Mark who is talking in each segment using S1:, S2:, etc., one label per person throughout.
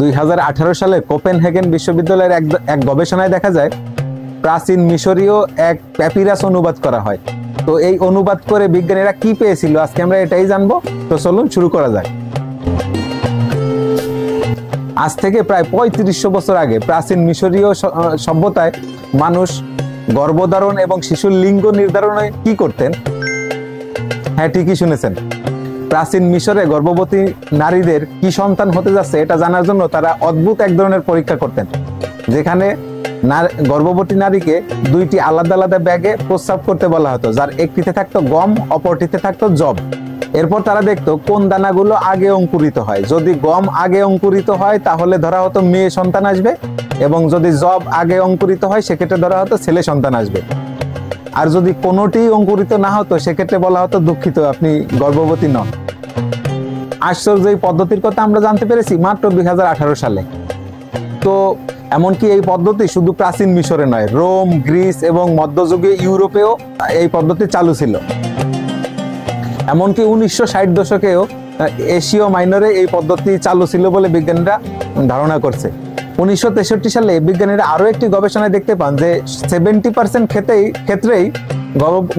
S1: 2018 সালে কোপেনহেগেন বিশ্ববিদ্যালয়ের এক গবেষণায় দেখা যায় প্রাচীন মিশরীয় এক প্যাপিরাস অনুবাদ করা হয়। তো এই অনুবাদ করে বিজ্ঞানীরা কি পেয়েছিল আজকে আমরা এটাই জানবো। তো চলুন শুরু করা যাক। আজ থেকে প্রায় 3500 বছর আগে প্রাচীন মিশরীয় সভ্যতায় মানুষ গর্ভধারণ এবং শিশুর লিঙ্গ নির্ধারণে কি করতেন? হ্যাঁ, ঠিকই শুনেছেন। প্রাচীন মিশরে গর্ভবতী নারীদের কি সন্তান হতে যাচ্ছে এটা জানার জন্য তারা অদ্ভুত এক ধরনের পরীক্ষা করতেন, যেখানে গর্ভবতী নারীকে দুইটি আলাদা আলাদা ব্যাগে প্রস্রাব করতে বলা হতো, যার একটিতে থাকতো গম, অপরটিতে থাকতো জব। এরপর তারা দেখতো কোন দানাগুলো আগে অঙ্কুরিত হয়। যদি গম আগে অঙ্কুরিত হয় তাহলে ধরা হতো মেয়ে সন্তান আসবে, এবং যদি জব আগে অঙ্কুরিত হয় সেক্ষেত্রে ধরা হতো ছেলে সন্তান আসবে। আর যদি কোনোটি অঙ্কুরিত না হতো সেক্ষেত্রে বলা হতো দুঃখিত, আপনি গর্ভবতী নন। আশ্চর্য এই পদ্ধতির কথা আমরা জানতে পেরেছি মাত্র 2018 সালে। তো এমনকি এই পদ্ধতি শুধু প্রাচীন মিশরে নয়, রোম, গ্রিস এবং মধ্যযুগীয় ইউরোপেও এই পদ্ধতি চালু ছিল। এমনকি 1960 দশকেও এশীয় মাইনরে এই পদ্ধতি চালু ছিল বলে বিজ্ঞানীরা ধারণা করছে। 1963 সালে বিজ্ঞানীরা আরো একটি গবেষণায় দেখতে পান যে 70% ক্ষেত্রেই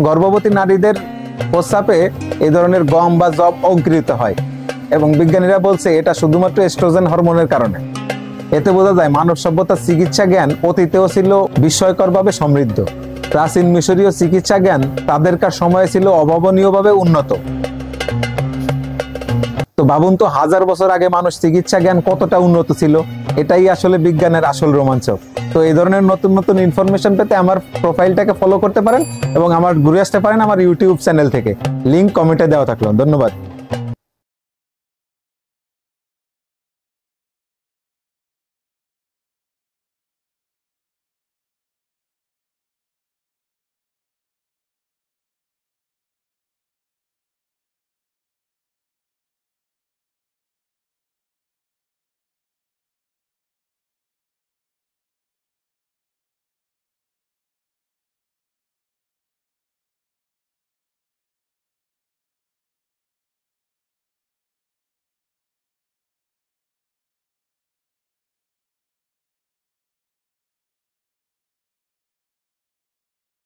S1: গর্ভবতী নারীদের প্রস্রাবে এই ধরনের গম বা জব অঙ্কুরিত হয়, এবং বিজ্ঞানীরা বলছে এটা শুধুমাত্র এস্ট্রোজেন হরমোনের কারণে। এতে বোঝা যায় মানব সভ্যতার চিকিৎসা জ্ঞান অতীতেও ছিল বিস্ময়করভাবে সমৃদ্ধ। প্রাচীন মিশরীয় চিকিৎসা জ্ঞান তাদেরকার সময়ে ছিল অভাবনীয়ভাবে উন্নত। তো ভাবুন তো, 1000 বছর আগে মানুষ চিকিৎসা জ্ঞান কতটা উন্নত ছিল। এটাই আসলে বিজ্ঞানের আসল রোমাঞ্চক। তো এই ধরনের নতুন নতুন ইনফরমেশন পেতে আমার প্রোফাইলটাকে ফলো করতে পারেন এবং ঘুরে আসতে পারেন আমার ইউটিউব চ্যানেল থেকে। লিংক কমেন্টে দেওয়া থাকলো। ধন্যবাদ।